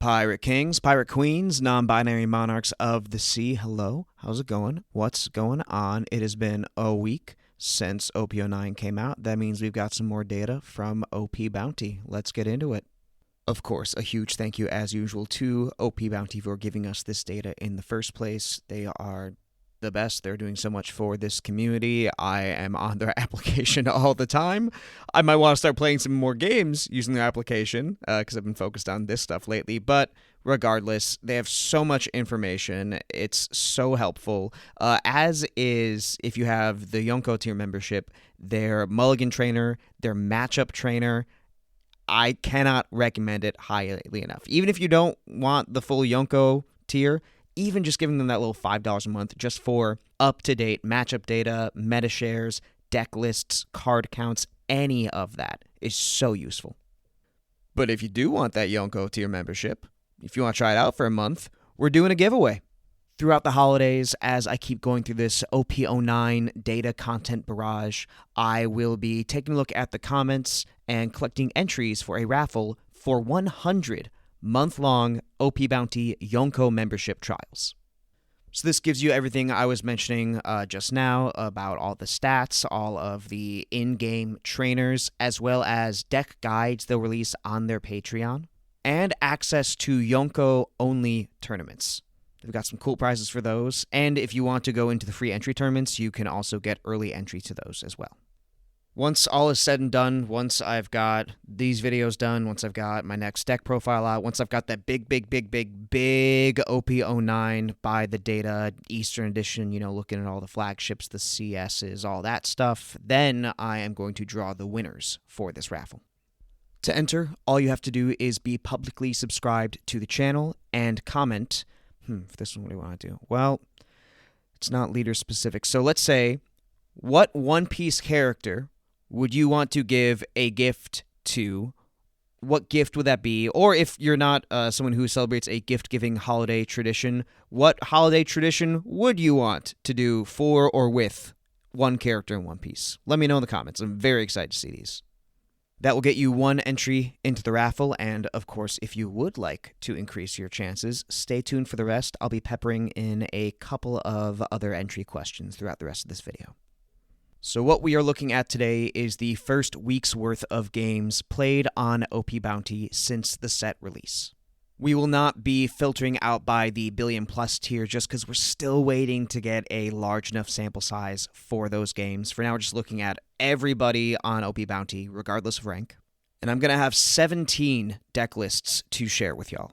Pirate Kings, Pirate Queens, non-binary monarchs of the sea, hello, how's it going? What's going on? It has been a week since OP09 came out. That means we've got some more data from OPBounty. Let's get into it. Of course, a huge thank you, as usual, to OPBounty for giving us this data in the first place. They are the best. They're doing so much for this community. I am on their application all the time. I might want to start playing some more games using their application because I've been focused on this stuff lately. But regardless, they have so much information. It's so helpful. As is, if you have the Yonko tier membership, their Mulligan trainer, their matchup trainer, I cannot recommend it highly enough. Even if you don't want the full Yonko tier, even just giving them that little $5 a month just for up-to-date matchup data, meta shares, deck lists, card counts, any of that is so useful. But if you do want that Yonko tier membership, if you want to try it out for a month, we're doing a giveaway. Throughout the holidays, as I keep going through this OP09 data content barrage, I will be taking a look at the comments and collecting entries for a raffle for 100 month-long OPBounty Yonko membership trials. So this gives you everything I was mentioning just now about all the stats, all of the in-game trainers, as well as deck guides they'll release on their Patreon, and access to Yonko-only tournaments. They've got some cool prizes for those, and if you want to go into the free entry tournaments, you can also get early entry to those as well. Once all is said and done, once I've got these videos done, once I've got my next deck profile out, once I've got that big OP09 by the data, Eastern Edition, looking at all the flagships, the CSs, all that stuff, then I am going to draw the winners for this raffle. To enter, all you have to do is be publicly subscribed to the channel and comment. For this one, what do you want to do? Well, it's not leader specific. So let's say, what One Piece character would you want to give a gift to? What gift would that be? Or if you're not someone who celebrates a gift-giving holiday tradition, what holiday tradition would you want to do for or with one character in One Piece? Let me know in the comments. I'm very excited to see these. That will get you one entry into the raffle, and of course, if you would like to increase your chances, stay tuned for the rest. I'll be peppering in a couple of other entry questions throughout the rest of this video. So what we are looking at today is the first week's worth of games played on OPBounty since the set release. We will not be filtering out by the billion plus tier just because we're still waiting to get a large enough sample size for those games. For now, we're just looking at everybody on OPBounty, regardless of rank. And I'm going to have 17 deck lists to share with y'all.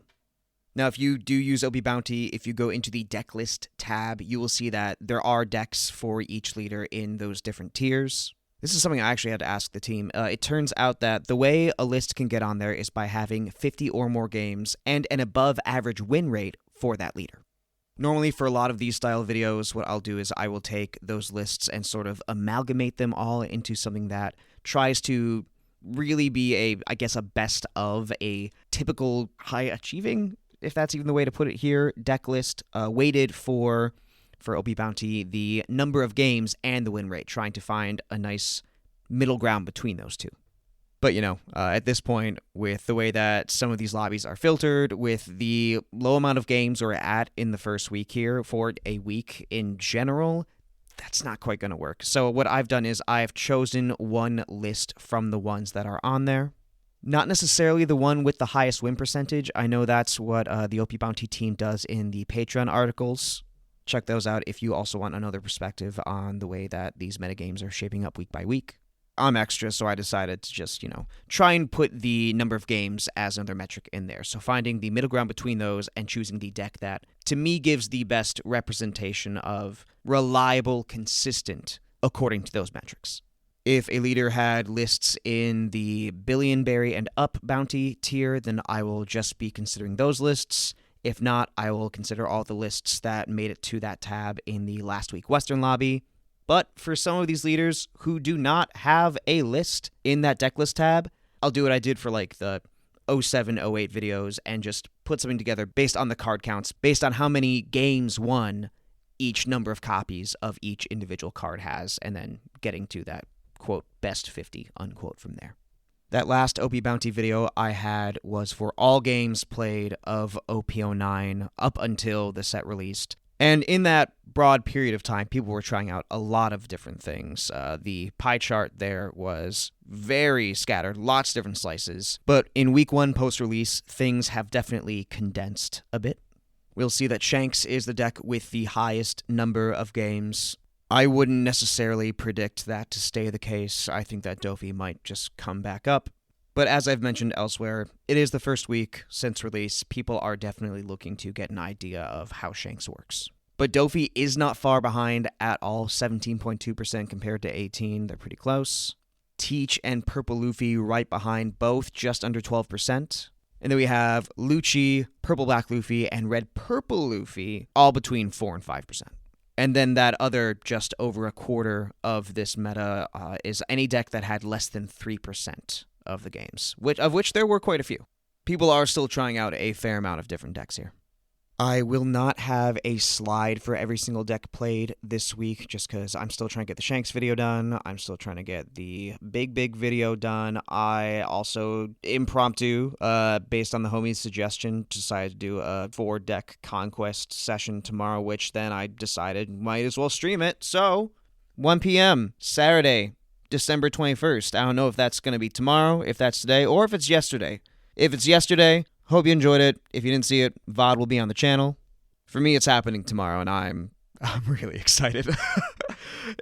Now, if you do use OPBounty, if you go into the deck list tab, you will see that there are decks for each leader in those different tiers. This is something I actually had to ask the team. It turns out that the way a list can get on there is by having 50 or more games and an above average win rate for that leader. Normally, for a lot of these style videos, what I'll do is I will take those lists and sort of amalgamate them all into something that tries to really be a best of a typical high achieving, if that's even the way to put it here, deck list weighted for OPBounty, the number of games and the win rate, trying to find a nice middle ground between those two. But, at this point, with the way that some of these lobbies are filtered, with the low amount of games we're at in the first week here for a week in general, that's not quite going to work. So what I've done is I've chosen one list from the ones that are on there. Not necessarily the one with the highest win percentage. I know that's what the OPBounty team does in the Patreon articles. Check those out if you also want another perspective on the way that these metagames are shaping up week by week. I'm extra, so I decided to just, try and put the number of games as another metric in there. So finding the middle ground between those and choosing the deck that, to me, gives the best representation of reliable, consistent, according to those metrics. If a leader had lists in the Billionberry and Up bounty tier, then I will just be considering those lists. If not, I will consider all the lists that made it to that tab in the last week Western lobby. But for some of these leaders who do not have a list in that deck list tab, I'll do what I did for the 07, 08 videos and just put something together based on the card counts, based on how many games won each number of copies of each individual card has, and then getting to that, quote, best 50, unquote, from there. That last OPBounty video I had was for all games played of OP09 up until the set released. And in that broad period of time, people were trying out a lot of different things. The pie chart there was very scattered, lots of different slices. But in week 1 post-release, things have definitely condensed a bit. We'll see that Shanks is the deck with the highest number of games. I wouldn't necessarily predict that to stay the case. I think that Dofi might just come back up. But as I've mentioned elsewhere, it is the first week since release. People are definitely looking to get an idea of how Shanks works. But Dofi is not far behind at all, 17.2% compared to 18%. They're pretty close. Teach and Purple Luffy right behind, both just under 12%. And then we have Lucci, Purple Black Luffy, and Red Purple Luffy, all between 4 and 5%. And then that other just over a quarter of this meta is any deck that had less than 3% of the games, of which there were quite a few. People are still trying out a fair amount of different decks here. I will not have a slide for every single deck played this week just because I'm still trying to get the Shanks video done. I'm still trying to get the big video done. I also, impromptu, based on the homie's suggestion, decided to do a 4-deck conquest session tomorrow, which then I decided might as well stream it. So, 1 p.m., Saturday, December 21st. I don't know if that's going to be tomorrow, if that's today, or if it's yesterday. If it's yesterday, hope you enjoyed it. If you didn't see it, VOD will be on the channel. For me, it's happening tomorrow, and I'm really excited.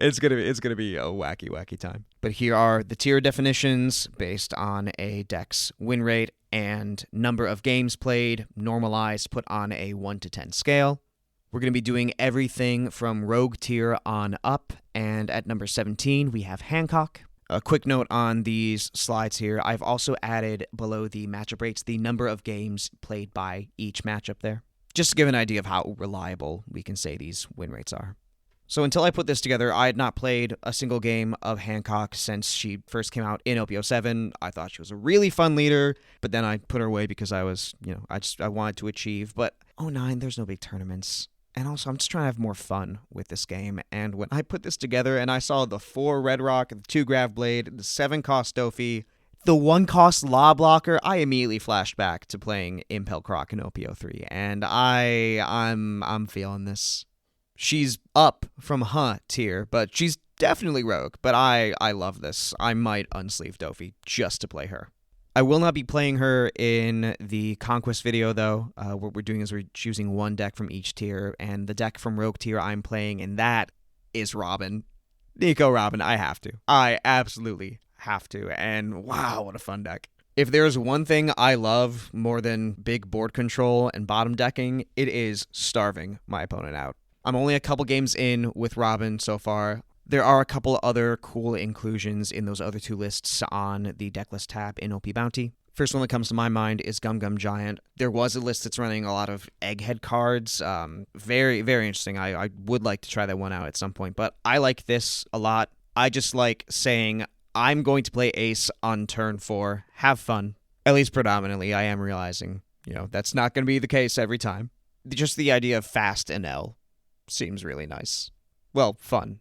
It's gonna be a wacky time. But here are the tier definitions based on a deck's win rate and number of games played, normalized, put on a 1 to 10 scale. We're going to be doing everything from Rogue tier on up, and at number 17, we have Hancock. A quick note on these slides here, I've also added below the matchup rates the number of games played by each matchup there, just to give an idea of how reliable we can say these win rates are. So until I put this together, I had not played a single game of Hancock since she first came out in OP07. I thought she was a really fun leader, but then I put her away because I was, I wanted to achieve. But 09, there's no big tournaments. And also, I'm just trying to have more fun with this game. And when I put this together and I saw the 4 Red Rock, the 2 Grav Blade, the 7 cost Dofi, the 1 cost Law Blocker, I immediately flashed back to playing Impel Croc in OP03. And I'm feeling this. She's up from tier, but she's definitely Rogue. But I love this. I might unsleeve Dofi just to play her. I will not be playing her in the Conquest video, though. What we're doing is we're choosing 1 deck from each tier, and the deck from Rogue tier I'm playing, and that is Robin. Nico Robin, I have to. I absolutely have to, and wow, what a fun deck. If there's one thing I love more than big board control and bottom decking, it is starving my opponent out. I'm only a couple games in with Robin so far. There are a couple other cool inclusions in those other 2 lists on the decklist tab in OPBounty. First one that comes to my mind is Gum Gum Giant. There was a list that's running a lot of Egghead cards. Very, very interesting. I would like to try that one out at some point, but I like this a lot. I just like saying, I'm going to play Ace on turn 4. Have fun. At least predominantly, I am realizing, that's not going to be the case every time. Just the idea of fast NL seems really nice. Well, fun.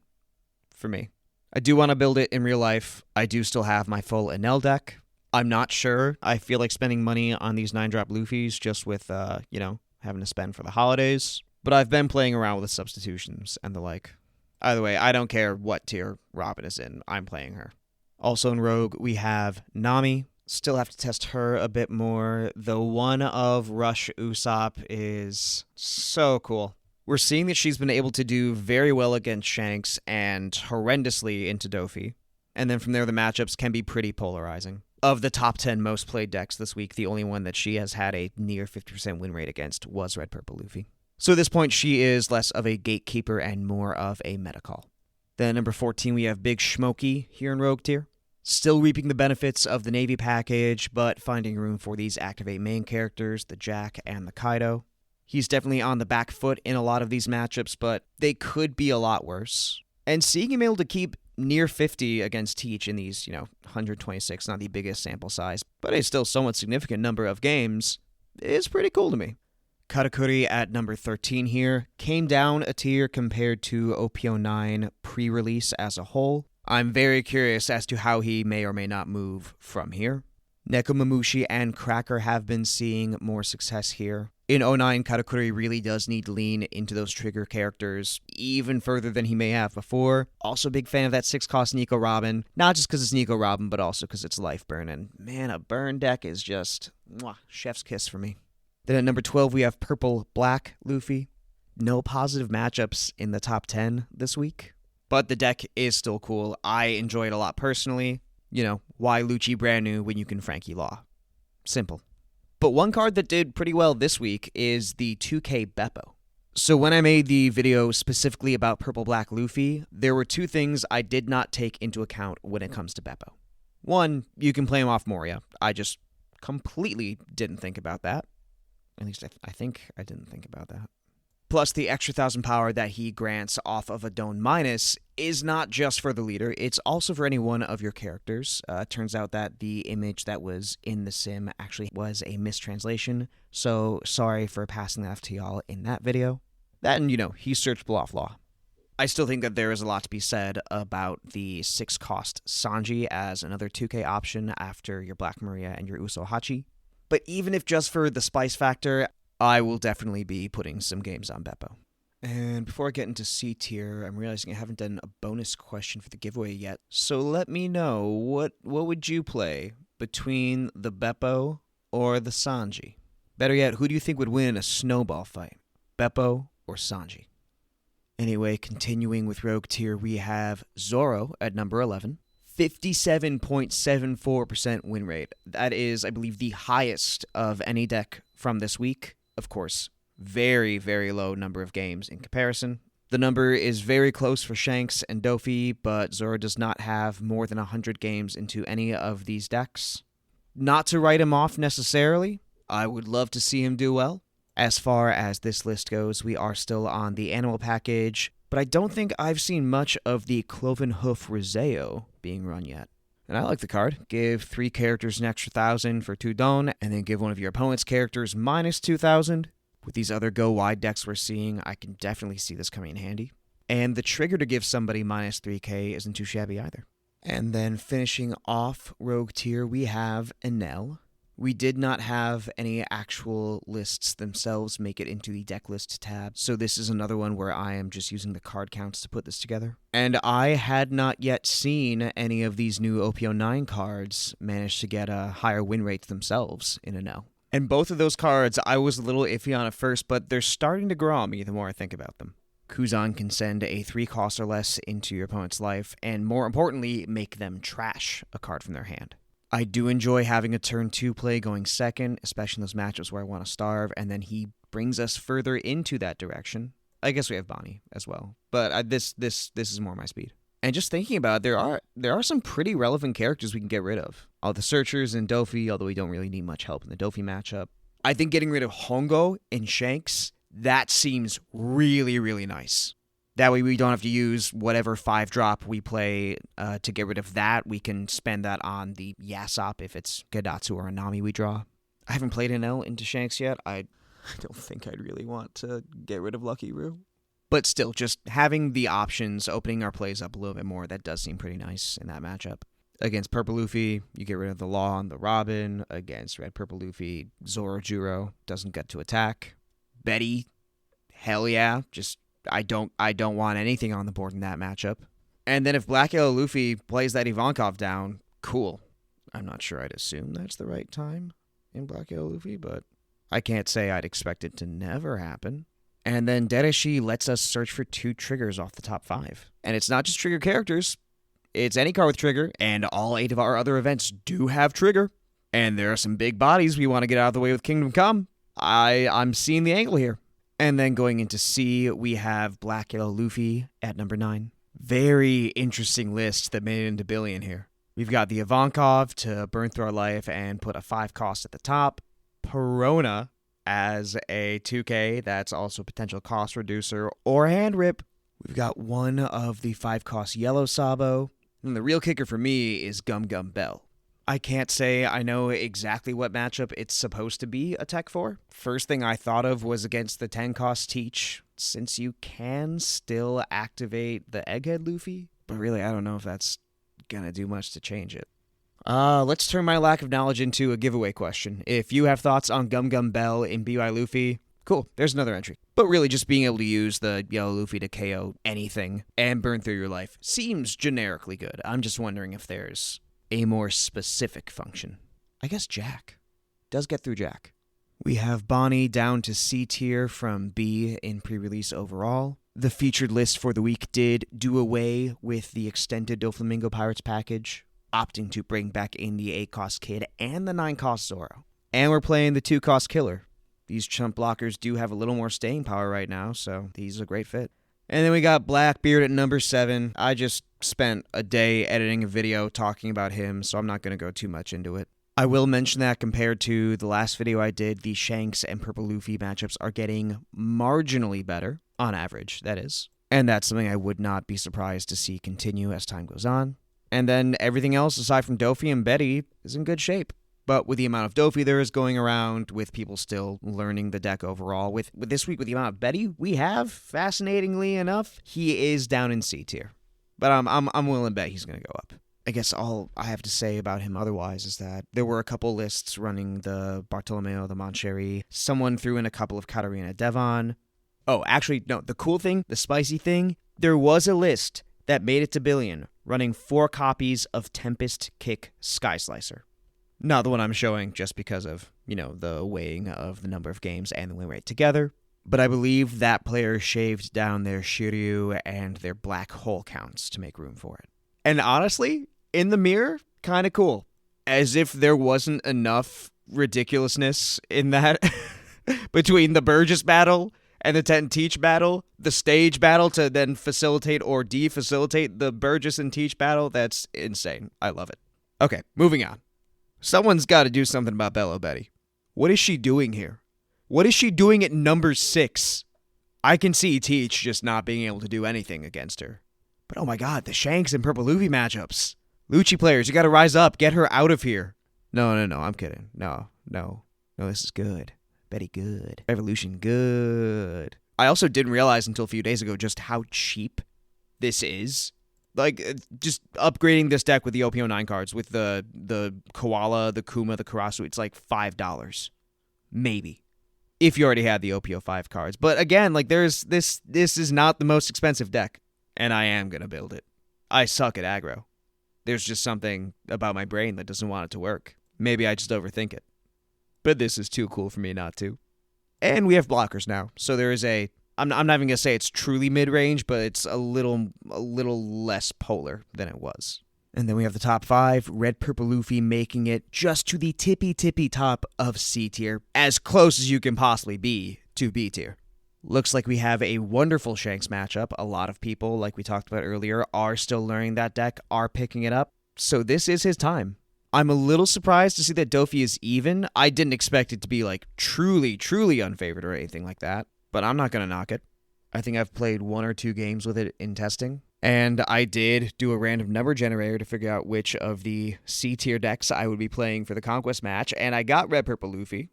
For me. I do want to build it in real life. I do still have my full Enel deck. I'm not sure. I feel like spending money on these 9-drop Luffys just with, having to spend for the holidays. But I've been playing around with the substitutions and the like. Either way, I don't care what tier Robin is in. I'm playing her. Also in Rogue, we have Nami. Still have to test her a bit more. The one of Rush Usopp is so cool. We're seeing that she's been able to do very well against Shanks and horrendously into Dofi. And then from there, the matchups can be pretty polarizing. Of the top 10 most played decks this week, the only one that she has had a near 50% win rate against was Red Purple Luffy. So at this point, she is less of a gatekeeper and more of a meta call. Then number 14, we have Big Schmokey here in Rogue tier. Still reaping the benefits of the Navy package, but finding room for these activate main characters, the Jack and the Kaido. He's definitely on the back foot in a lot of these matchups, but they could be a lot worse. And seeing him able to keep near 50 against Teach in these, 126, not the biggest sample size, but a still somewhat significant number of games, is pretty cool to me. Katakuri at number 13 here came down a tier compared to OP09 pre-release as a whole. I'm very curious as to how he may or may not move from here. Nekomamushi and Cracker have been seeing more success here. In 09, Karakuri really does need to lean into those trigger characters even further than he may have before. Also big fan of that 6-cost Nico Robin. Not just because it's Nico Robin, but also because it's life burn. And man, a burn deck is just chef's kiss for me. Then at number 12, we have Purple Black Luffy. No positive matchups in the top 10 this week. But the deck is still cool. I enjoy it a lot personally. You know, why Lucci brand new when you can Frankie Law? Simple. But one card that did pretty well this week is the 2K Beppo. So when I made the video specifically about Purple Black Luffy, there were two things I did not take into account when it comes to Beppo. One, you can play him off Moria. I just completely didn't think about that. At least I think I didn't think about that. Plus, the extra 1,000 power that he grants off of a Don Minus is not just for the leader, it's also for any one of your characters. Turns out that the image that was in the sim actually was a mistranslation, so sorry for passing that off to y'all in that video. That and, he searchable off law. I still think that there is a lot to be said about the 6-cost Sanji as another 2K option after your Black Maria and your Uso Hachi. But even if just for the spice factor, I will definitely be putting some games on Beppo. And before I get into C tier, I'm realizing I haven't done a bonus question for the giveaway yet. So let me know, what would you play between the Beppo or the Sanji? Better yet, who do you think would win in a snowball fight? Beppo or Sanji? Anyway, continuing with Rogue tier, we have Zoro at number 11. 57.74% win rate. That is, I believe, the highest of any deck from this week. Of course, very, very low number of games in comparison. The number is very close for Shanks and Dofi, but Zoro does not have more than 100 games into any of these decks. Not to write him off necessarily. I would love to see him do well. As far as this list goes, we are still on the animal package, but I don't think I've seen much of the Cloven Hoof Rizeo being run yet. And I like the card. Give 3 characters an extra 1,000 for 2 Don, and then give one of your opponent's characters minus 2,000. With these other go wide decks we're seeing, I can definitely see this coming in handy. And the trigger to give somebody minus 3k isn't too shabby either. And then finishing off Rogue tier, we have Enel. We did not have any actual lists themselves make it into the deck list tab, so this is another one where I am just using the card counts to put this together. And I had not yet seen any of these new OP09 cards manage to get a higher win rate themselves in Enel. And both of those cards, I was a little iffy on at first, but they're starting to grow on me the more I think about them. Kuzan can send a 3-cost or less into your opponent's life, and more importantly, make them trash a card from their hand. I do enjoy having a turn 2 play going second, especially in those matchups where I want to starve, and then he brings us further into that direction. I guess we have Bonnie as well, but this is more my speed. And just thinking about it, there are some pretty relevant characters we can get rid of. All the Searchers and Dofi, although we don't really need much help in the Dofi matchup. I think getting rid of Hongo and Shanks, that seems really, really nice. That way we don't have to use whatever 5-drop we play to get rid of that. We can spend that on the Yasop if it's Gadatsu or Anami we draw. I haven't played NL into Shanks yet. I don't think I'd really want to get rid of Lucky Roo. But still, just having the options, opening our plays up a little bit more, that does seem pretty nice in that matchup. Against Purple Luffy, you get rid of the Law and the Robin. Against Red Purple Luffy, Zoro Juro doesn't get to attack. Betty, hell yeah, just I don't want anything on the board in that matchup. And then if Black Yellow Luffy plays that Ivankov down, cool. I'm not sure I'd assume that's the right time in Black Yellow Luffy, but I can't say I'd expect it to never happen. And then Dereshi lets us search for 2 triggers off the top 5. And it's not just trigger characters. It's any card with trigger, and all 8 of our other events do have trigger. And there are some big bodies we want to get out of the way with Kingdom Come. I'm seeing the angle here. And then going into C, we have Black Yellow Luffy at number 9. Very interesting list that made it into Billion here. We've got the Ivankov to burn through our life and put a 5-cost at the top. Perona as a 2K, that's also a potential cost reducer or hand rip. We've got one of the 5-cost Yellow Sabo. And the real kicker for me is Gum Gum Bell. I can't say I know exactly what matchup it's supposed to be a tech for. First thing I thought of was against the 10-cost Teach, since you can still activate the Egghead Luffy. But really, I don't know if that's gonna do much to change it. Let's turn my lack of knowledge into a giveaway question. If you have thoughts on Gum Gum Bell in BY Luffy, cool, there's another entry. But really, just being able to use the Yellow Luffy to KO anything and burn through your life seems generically good. I'm just wondering if there's a more specific function. I guess Jack does get through Jack. We have Bonnie down to C tier from B in pre-release overall. The featured list for the week did do away with the extended Doflamingo Pirates package, opting to bring back in the 8-cost Kid and the 9-cost Zoro. And we're playing the 2-cost Killer. These chump blockers do have a little more staying power right now, so he's a great fit. And then we got Blackbeard at number 7. I just spent a day editing a video talking about him, so I'm not going to go too much into it. I will mention that compared to the last video I did, the Shanks and Purple Luffy matchups are getting marginally better, on average, that is. And that's something I would not be surprised to see continue as time goes on. And then everything else, aside from Dofi and Betty, is in good shape. But with the amount of Dofi there is going around, with people still learning the deck overall, with this week, with the amount of Betty we have, fascinatingly enough, he is down in C tier. But I'm willing to bet he's going to go up. I guess all I have to say about him otherwise is that there were a couple lists running the Bartolomeo, the Moncherry. Someone threw in a couple of Katarina Devon. Oh, actually, no, the cool thing, the spicy thing, there was a list that made it to Billion running 4 copies of Tempest Kick Sky Slicer. Not the one I'm showing just because of, the weighing of the number of games and the win rate together. But I believe that player shaved down their Shiryu and their black hole counts to make room for it. And honestly, in the mirror, kind of cool. As if there wasn't enough ridiculousness in that between the Burgess battle and the Tent Teach battle, the stage battle to then facilitate or defacilitate the Burgess and Teach battle. That's insane. I love it. Okay, moving on. Someone's got to do something about Bello Betty. What is she doing here? What is she doing at number 6? I can see Teach just not being able to do anything against her. But oh my god, the Shanks and Purple Luffy matchups. Lucci players, you gotta rise up. Get her out of here. No, I'm kidding. No, this is good. Betty good. Revolution good. I also didn't realize until a few days ago just how cheap this is. Like, just upgrading this deck with the OP09 cards, with the Koala, the Kuma, the Karasu, it's like $5. Maybe. If you already had the OP05 cards. But again, like, this is not the most expensive deck. And I am going to build it. I suck at aggro. There's just something about my brain that doesn't want it to work. Maybe I just overthink it. But this is too cool for me not to. And we have blockers now. So there is I'm not even going to say it's truly mid-range, but it's a little less polar than it was. And then we have the top 5. Red Purple Luffy making it just to the tippy top of C tier. As close as you can possibly be to B tier. Looks like we have a wonderful Shanks matchup. A lot of people, like we talked about earlier, are still learning that deck, are picking it up. So this is his time. I'm a little surprised to see that Dofi is even. I didn't expect it to be like truly unfavored or anything like that. But I'm not going to knock it. I think I've played 1 or 2 games with it in testing. And I did do a random number generator to figure out which of the C tier decks I would be playing for the Conquest match. And I got Red Purple Luffy.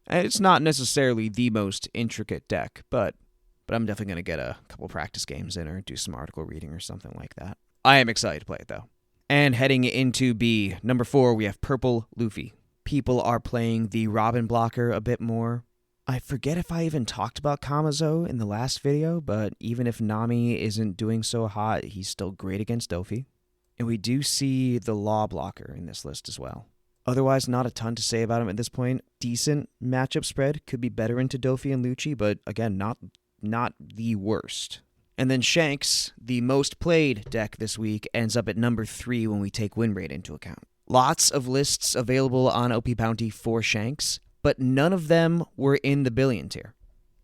It's not necessarily the most intricate deck, but I'm definitely going to get a couple practice games in or do some article reading or something like that. I am excited to play it, though. And heading into B, number 4, we have Purple Luffy. People are playing the Robin blocker a bit more. I forget if I even talked about Kamazo in the last video, but even if Nami isn't doing so hot, he's still great against Dofi. And we do see the Law blocker in this list as well. Otherwise, not a ton to say about him at this point. Decent matchup spread. Could be better into Dofi and Lucci, but again, not the worst. And then Shanks, the most played deck this week, ends up at number 3 when we take win rate into account. Lots of lists available on OPBounty for Shanks, but none of them were in the Billion tier.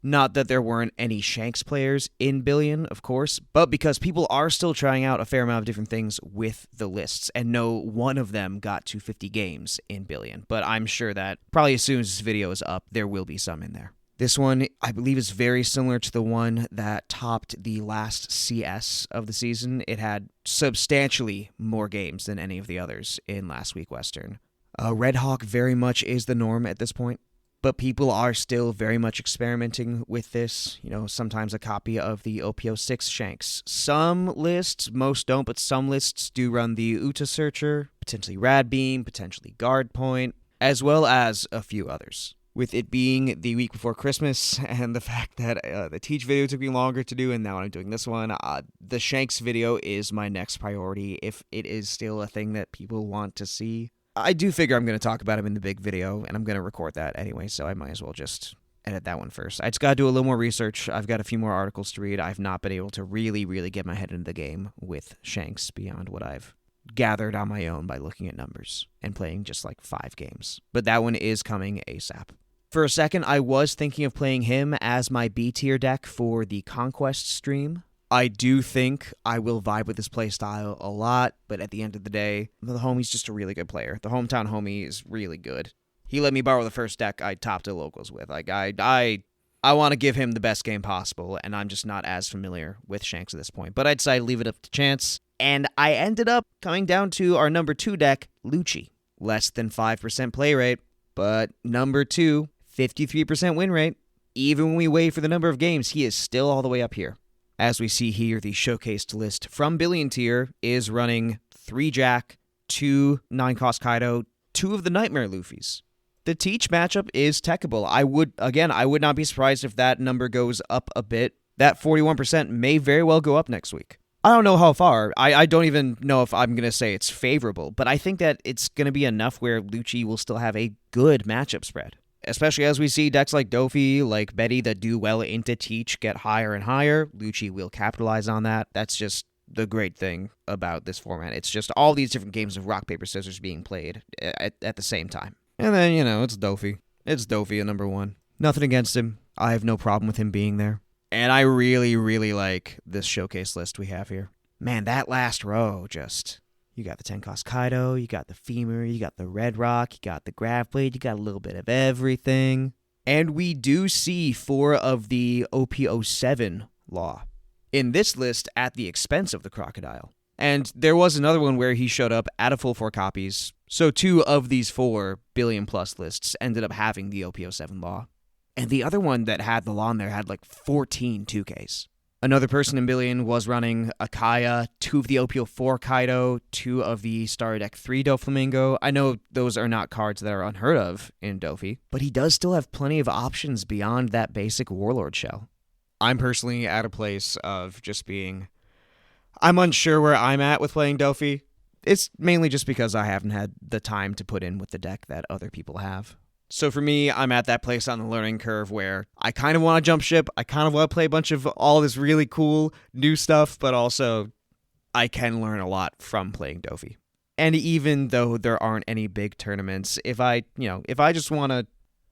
Not that there weren't any Shanks players in Billion, of course, but because people are still trying out a fair amount of different things with the lists, and no one of them got to 50 games in Billion. But I'm sure that probably as soon as this video is up, there will be some in there. This one, I believe, is very similar to the one that topped the last CS of the season. It had substantially more games than any of the others in last week Western. Red Hawk very much is the norm at this point. but people are still very much experimenting with this. Sometimes a copy of the OP06 Shanks. Some lists, most don't, but some lists do run the Uta Searcher, potentially Rad Beam, potentially Guard Point, as well as a few others. With it being the week before Christmas and the fact that the Teach video took me longer to do, and now I'm doing this one, the Shanks video is my next priority if it is still a thing that people want to see. I do figure I'm going to talk about him in the big video, and I'm going to record that anyway, so I might as well just edit that one first. I just got to do a little more research. I've got a few more articles to read. I've not been able to really get my head into the game with Shanks beyond what I've gathered on my own by looking at numbers and playing just like 5 games. But that one is coming ASAP. For a second, I was thinking of playing him as my B tier deck for the Conquest stream. I do think I will vibe with this playstyle a lot, but at the end of the day, the homie's just a really good player. The hometown homie is really good. He let me borrow the first deck I topped at locals with. I want to give him the best game possible, and I'm just not as familiar with Shanks at this point. But I decided to leave it up to chance, and I ended up coming down to our number 2 deck, Lucci. Less than 5% play rate, but number 2, 53% win rate. Even when we wait for the number of games, he is still all the way up here. As we see here, the showcased list from Billion Tier is running 3 Jack, 2 9-cost Kaido, 2 of the Nightmare Luffys. The Teach matchup is techable. I would not be surprised if that number goes up a bit. That 41% may very well go up next week. I don't know how far. I don't even know if I'm going to say it's favorable, but I think that it's going to be enough where Lucci will still have a good matchup spread. Especially as we see decks like Dofi, like Betty, that do well into Teach get higher and higher. Lucci will capitalize on that. That's just the great thing about this format. It's just all these different games of rock, paper, scissors being played at the same time. And then, it's Dofi. It's Dofi at number 1. Nothing against him. I have no problem with him being there. And I really, really like this showcase list we have here. Man, that last row just... You got the 10-cost Kaido, you got the Femur, you got the Red Rock, you got the Grav Blade, you got a little bit of everything. And we do see 4 of the OP07 Law in this list at the expense of the Crocodile. And there was another one where he showed up at a full 4 copies, so 2 of these 4 billion-plus lists ended up having the OP07 Law. And the other one that had the Law in there had like 14 2Ks. Another person in Billion was running Akaya, 2 of the OP04 Kaido, 2 of the Star Deck 3 Doflamingo. I know those are not cards that are unheard of in Dofi, but he does still have plenty of options beyond that basic Warlord shell. I'm personally at a place of just being... I'm unsure where I'm at with playing Dofi. It's mainly just because I haven't had the time to put in with the deck that other people have. So for me, I'm at that place on the learning curve where I kind of want to jump ship. I kind of want to play a bunch of all this really cool new stuff, but also I can learn a lot from playing Dofi. And even though there aren't any big tournaments, if I just want to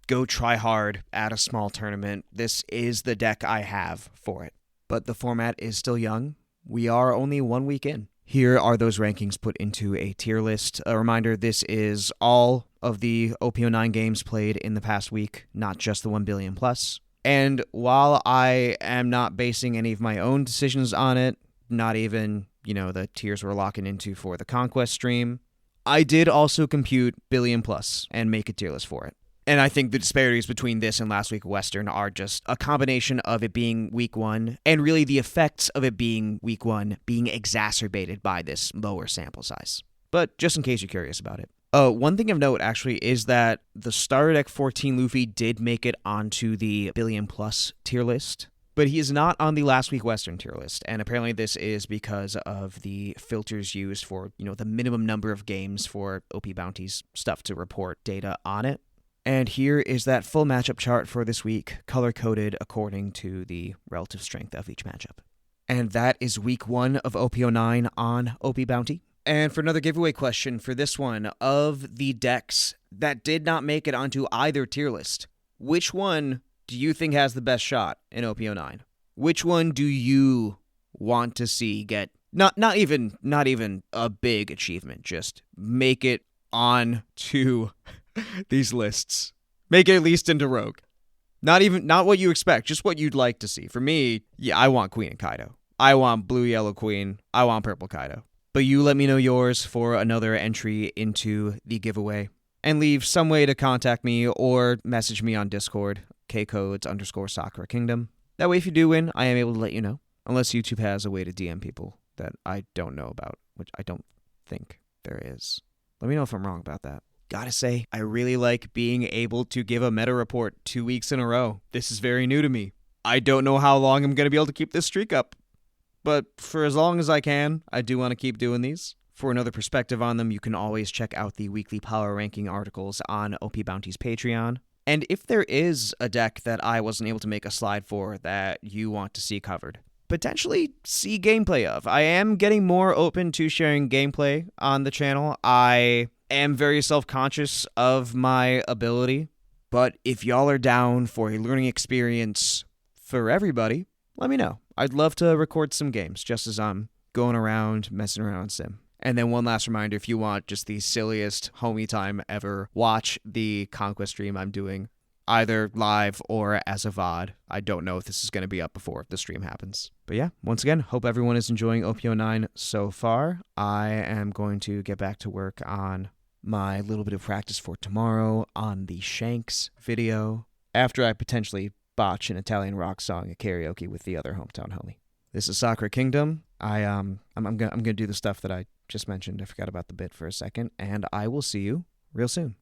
go try hard at a small tournament, this is the deck I have for it. But the format is still young. We are only 1 week in. Here are those rankings put into a tier list. A reminder, this is all of the OP09 games played in the past week, not just the 1 billion plus. And while I am not basing any of my own decisions on it, not even, the tiers we're locking into for the Conquest stream, I did also compute billion plus and make a tier list for it. And I think the disparities between this and last week Western are just a combination of it being week 1 and really the effects of it being week 1 being exacerbated by this lower sample size. But just in case you're curious about it. One thing of note, actually, is that the Starter Deck 14 Luffy did make it onto the billion plus tier list, but he is not on the last week Western tier list. And apparently this is because of the filters used for, the minimum number of games for OPBounty's stuff to report data on it. And here is that full matchup chart for this week, color-coded according to the relative strength of each matchup. And that is week 1 of OP09 on OPBounty. And for another giveaway question for this one, of the decks that did not make it onto either tier list, which one do you think has the best shot in OP09? Which one do you want to see get, not even a big achievement, just make it on to these lists? Make it at least into Rogue. Not what you expect, just what you'd like to see. For me, I want Queen and Kaido. I want Blue Yellow Queen. I want Purple Kaido. But you let me know yours for another entry into the giveaway. and leave some way to contact me or message me on Discord, kcodes_Sakura Kingdom. That way, if you do win, I am able to let you know. Unless YouTube has a way to DM people that I don't know about, which I don't think there is. Let me know if I'm wrong about that. Gotta say, I really like being able to give a meta report 2 weeks in a row. This is very new to me. I don't know how long I'm going to be able to keep this streak up, but for as long as I can, I do want to keep doing these. For another perspective on them, you can always check out the weekly power ranking articles on OPBounty's Patreon. And if there is a deck that I wasn't able to make a slide for that you want to see covered, potentially see gameplay of. I am getting more open to sharing gameplay on the channel. I am very self-conscious of my ability, but if y'all are down for a learning experience for everybody, let me know. I'd love to record some games just as I'm going around messing around in Sim. And then one last reminder, if you want just the silliest homie time ever, watch the Conquest stream I'm doing, either live or as a VOD. I don't know if this is going to be up before the stream happens. But yeah, once again, hope everyone is enjoying OP09 so far. I am going to get back to work on my little bit of practice for tomorrow on the Shanks video, after I potentially botch an Italian rock song at karaoke with the other hometown homie. This is Sakura Kingdom. I'm gonna do the stuff that I just mentioned. I forgot about the bit for a second, and I will see you real soon.